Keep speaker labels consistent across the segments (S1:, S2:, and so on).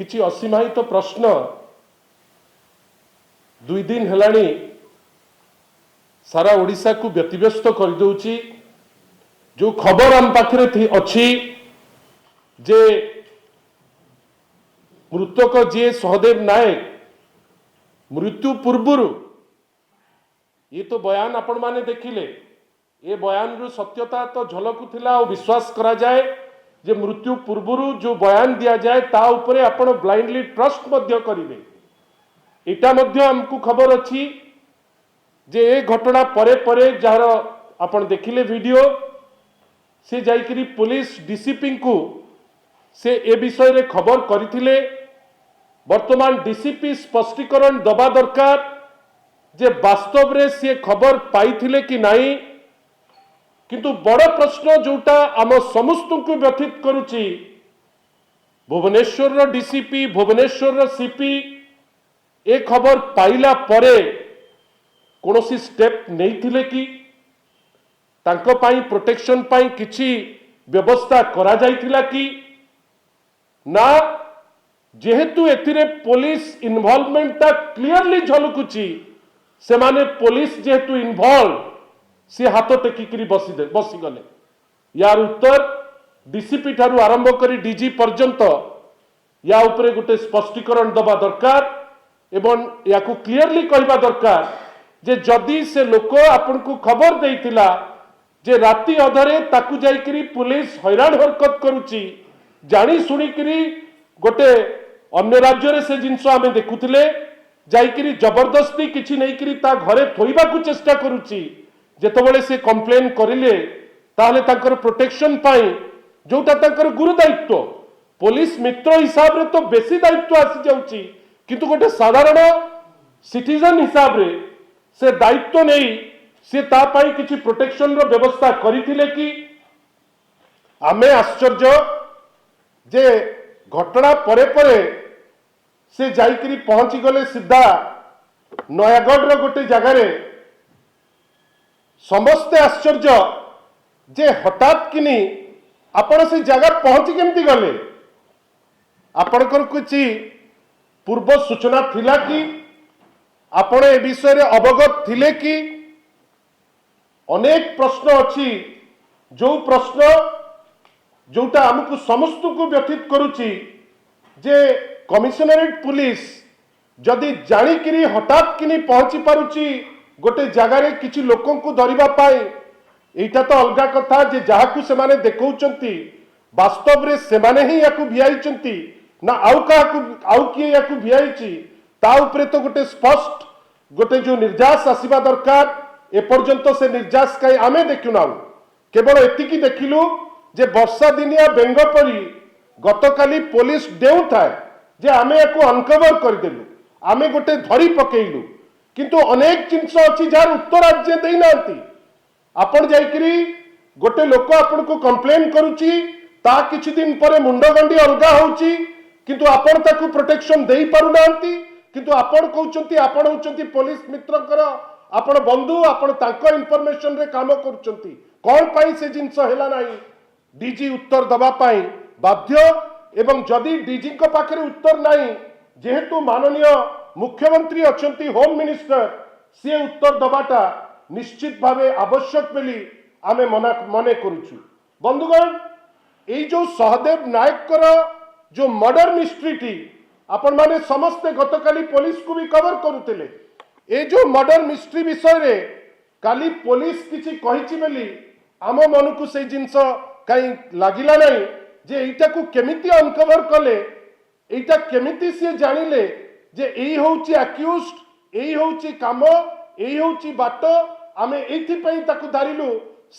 S1: किछि असीमाहित प्रश्न 2 दिन हेलाणी सारा ओडिशा को व्यतिव्यस्त कर दउची। जो खबर आम पाखे अच्छी जे मृतक जी सहदेव नायक मृत्यु पूर्व ये तो बयान आपण माने देखिले, ये बयान रु सत्यता तो झलकुला और विश्वास करा जाए जे मृत्यु पूर्व जो बयान दिया जाए ता उपरे आपण ब्लाइंडली ट्रस्ट मध्य करिवे। एटा मध्य हमकु खबर अच्छी जे ए घटना परे परे जार आपण देखिले वीडियो से जाइकरी पुलिस डीसीपी को से ए विषय रे खबर करथिले। वर्तमान डीसीपी स्पष्टीकरण दबा दरकार जे वास्तव रे से खबर पाइथिले कि नहीं। किंतु बड़ प्रश्न जोटा आम समस्त को व्यथित करुची, भुवनेश्वर डीसीपी भुवनेश्वर सीपी ए खबर पाइला परे कौनसी स्टेप नहीं थिले कि तांको पाई प्रोटेक्शन पाई किछि व्यवस्था करा जाइथिला कि ना। जेहेतु एथिरे पुलिस इन्वॉल्वमेंट ता क्लियरली झलकुची, से माने पुलिस जेहेतु इन्वॉल्व से हाथ टेकिकी बसी गले। यार उत्तर डीसीपी ठारू आरंभ करी डीजी पर्यंत या उपरे गोटे स्पष्टीकरण दबा दरकार एवं या क्लियरली कहवा दरकार जे जदि से लोक आपन को खबर देइतिला जे राति अधरे ताकू जाइकरी पुलिस हैरान हरकत करुची, जानी सुनिकरी गोटे अन्य राज्य रे से जिनस आमे देखुथिले जाइकरी जबरदस्ती किछि नहीं करी ता घरे थोइबा को चेष्टा करुची। जेतबेले से कंप्लेन करिले ताहले ताकर प्रोटेक्शन पाई जोटा ताकर गुरु दायित्व पुलिस मित्र हिसाब रे तो बेसी दायित्व आसी जाउची, किंतु गोटे साधारण सिटीजन हिसाब रे से दायित्व नहीं से ता पाई किछि प्रोटेक्शन रो व्यवस्था करिथिले कि आमे आश्चर्य जे घटना परे परे से जाइकरी पहुंची गले सीधा नयागढ़ रो गोटे जगार समस्ते आश्चर्य जे हठात किनी आपण से जगह पहुंची केमती गले। आपणकर किछि पूर्व सूचना थिला कि आपण ए विषय रे अवगत थिले कि अनेक प्रश्न अच्छी जो प्रश्न जोटा हमको समस्त को व्यथित करुची जे कमिशनरेट पुलिस जदि जानिकरी हठात किनी पहुंची पारुची गोटे जगार किसी लोकों को धरिबा पाई एटा तो अलगा कथा जे जहाकू से माने देखौचंती वास्तव रे से माने ही याकू भियाइचंती ना आउ किए याकू भियाइची ता उपरे तो गोटे स्पष्ट गोटे जो निर्जास आसीबा दरकार। एपर्यंत से निर्जास कई आमे देखुना, केवल एतिकी देखिलु जे वर्षा दिनिया बेंग परी गतकाली पुलिस डेउ थाए जे आमे याकू अनकवर करदेलु, आमे गोटे धरी पकेइलु, किंतु अनेक जिनस अच्छी जार उत्तर राज्य दे नांती। आपण जाइकरी गोटे लोक आपण को कंप्लेन करूची ता किछि दिन परे मुंडगंडी अलगा होउची, किंतु आपण ताकू प्रोटेक्शन देई पारु नांती। किंतु आपण कहउचंती आपण होउचंती पुलिस मित्रकर आपण बंधु, आपण तांको इन्फॉर्मेशन रे काम करूचंती। कोन पाई से जिनस हेला नाही डीजी उत्तर दबा पाई बाध्य एवं जदि डीजी को पाखरे उत्तर नाही जेहेतु माननीय मुख्यमंत्री अछंती होम मिनिस्टर से उत्तर दबाटा निश्चित भावे आवश्यक बोली आमे मने करूछु। बंधुगण ए जो सहदेव नायक कर जो मर्डर मिस्ट्री टी आपण माने समस्ते गतकाली पुलिस को भी कवर करुतिले। ए जो मर्डर मिस्ट्री विषय रे काली पुलिस किछि कहिछि बोली आम मन को से जिनस कहीं लागिला नहीं जे एटा को केमिति अनकवर कले, एटा केमिति से जानिले जे एई होउची अक्यूज्ड, एई होउची काम, एई होउची बाट, आमे एथि पई ताकू धारिलु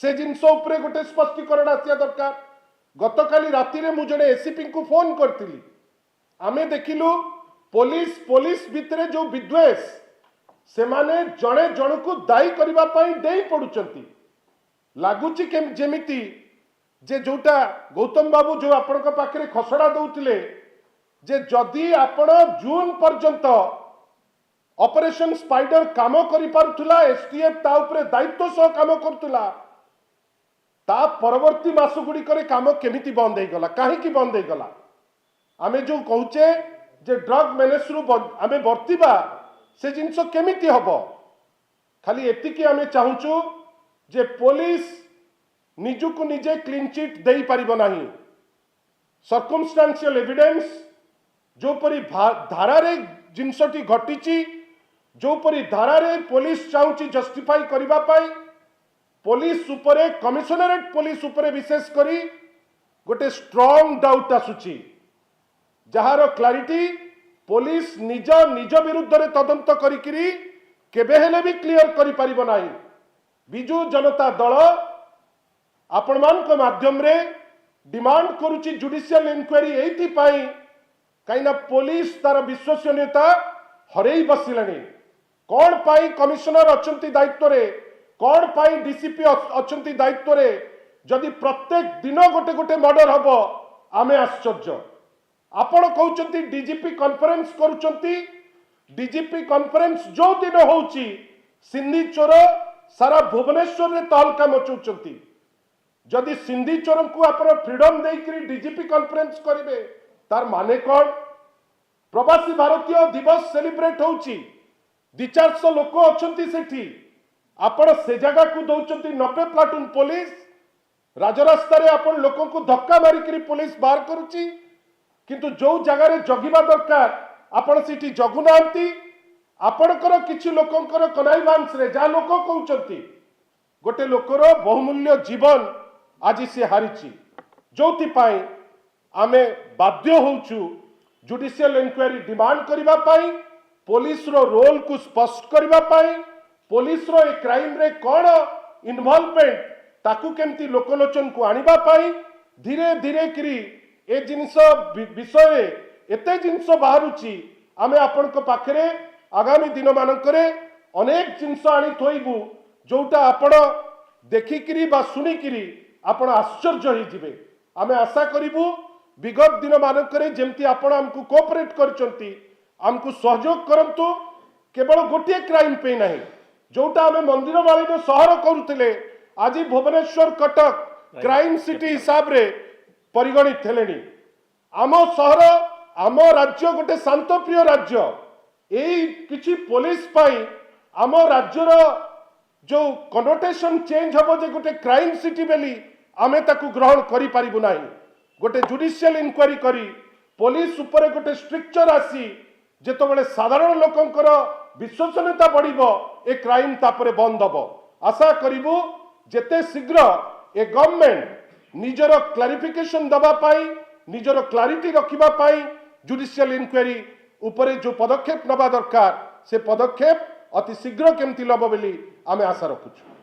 S1: से जिनस उपरे गोटे स्पष्टीकरण आसिया दरकार। गतकाली राति रे मु जने एसीपी को फोन करतिली, आमे देखिलु पुलिस पुलिस भितरे जो विद्वेष से माने जणे जणको दायी करबा पई देई पडुचंती। लागुची के जेमिति जे जोटा गौतम बाबू जो आपण पाखे खसड़ा दौले जे जदि आपण जून पर्यंत ऑपरेशन स्पाइडर काम करि पारुथुला, एसटीएफ ता उपरे दायित्व सह काम करथुला, ता परवर्ती मास गुडी करे काम केमिति बंद हे गला, काहे की बंद हे गला। आमे जो कहूचे जे ड्रग मेनेस रु आमे बर्तिबा से जिनस केमिति हबो खाली एतिकी आमे चाहूचु जे पुलिस निजुकु निजे क्लीन चिट देई परिबो नाही सर्कमस्टांशियल एविडेंस जो परी धारा रे जिनसटी घटिची जो परी धारा रे पुलिस चाहूची जस्टिफाई करिबा पाई पुलिस उपरे कमिशनरेट पुलिस उपरे विशेष करी गोटे स्ट्रॉन्ग डाउट आसुची जहार क्लारिटी पुलिस निज निज विरुद्ध रे तदंत करिकिरी केबे हेले भी क्लियर करि परिबो नाही बिजु जनता दल आपण मान को माध्यम रे डिमांड करूची जुडिशियल इंक्वायरी एथि पाई काइना पुलिस तार विश्वसनीयता हरेई बसिलानी कौन पाई कमिशनर अछंती दायित्व रे कौन पाई डीसीपी अछंती दायित्व रे जदि प्रत्येक दिन गोटे गोटे मर्डर हबो आमे आश्चर्य आपण कहउचंती डीजीपी कॉन्फ्रेंस करूचंती डीजीपी कॉन्फ्रेंस जो दिन होउची सिंधी चोर सारा भुवनेश्वर रे तहलका मचौचंती जदि सिंधी चोर को आपण फ्रीडम देकरी डीजीपी कॉन्फ्रेंस करिवे तार माने कौन प्रवासी भारतीय दिवस सेलिब्रेट होउची 200-400 लोक अछंती सेठी आपण से जगह को दउचंती 90 प्लाटून पुलिस राजरास्ता रे आपण लोक को धक्का मारी करी पुलिस बाहर करूची किंतु जो जगह रे जगिबा दरकार आपण सिटी जगुनांती आपणकर किछि लोकंकर कनाइवांस रे जा लोक कहउचंती गोटे लोकर बहुमूल्य जीवन आज से हारिची जोति पाई आमे बाध्य होउचु जुडिशियल इंक्वायरी डिमांड करिबा पाई पुलिस रो रोल को स्पष्ट करिबा पाई पुलिस रो ए क्राइम रे कोन इन्वॉल्वमेंट ताकू केमती लोकलोचन को आनिबा पाई धीरे धीरे करी ए जिनस विषय एते जिनस बाहरुची आमे आपन को पाखरे आगामी दिन मानकरे अनेक जिनस आनी थोइबु जोटा आपण देखिकिरी बा सुनिकिरी आपण आश्चर्य होई जिवे आमे आशा करिबु विगत दिन मानकरे जेमती आपण हमकु कोऑपरेट करचंती हमकु सहयोग करंतु केवल गोटे क्राइम पे नहीं जोटा आमे मंदिर मालिन सहर करूथिले आज भुवनेश्वर कटक क्राइम सिटी हिसाब रे परिगणित हेलेनी आम सहर आम राज्य गोटे शांतप्रिय राज्य एई किछि पुलिस पाई आम राज्यर जो कनोटेशन चेंज हबो जे गोटे क्राइम सिटी बेली आमे ताकू ग्रहण करि परिबु नाही गोटे जुडिशियल इंक्वायरी करी पुलिस उपरे गोटे स्ट्रिक्चर आसी जेतबेले साधारण लोकंकर विश्वसनीयता बढ़िबो ए क्राइम तापरे बंद हबो आशा करिबु जेते शीघ्र ए गवर्नमेंट निजर क्लारिफिकेशन दबा पाई निजर क्लारिटी रखिबा पाई जुडिशियल इंक्वायरी उपरे जो पदक्षेप नबा दरकार से पदक्षेप अति शीघ्र केमती लब बोली आमे आशा रखुछु।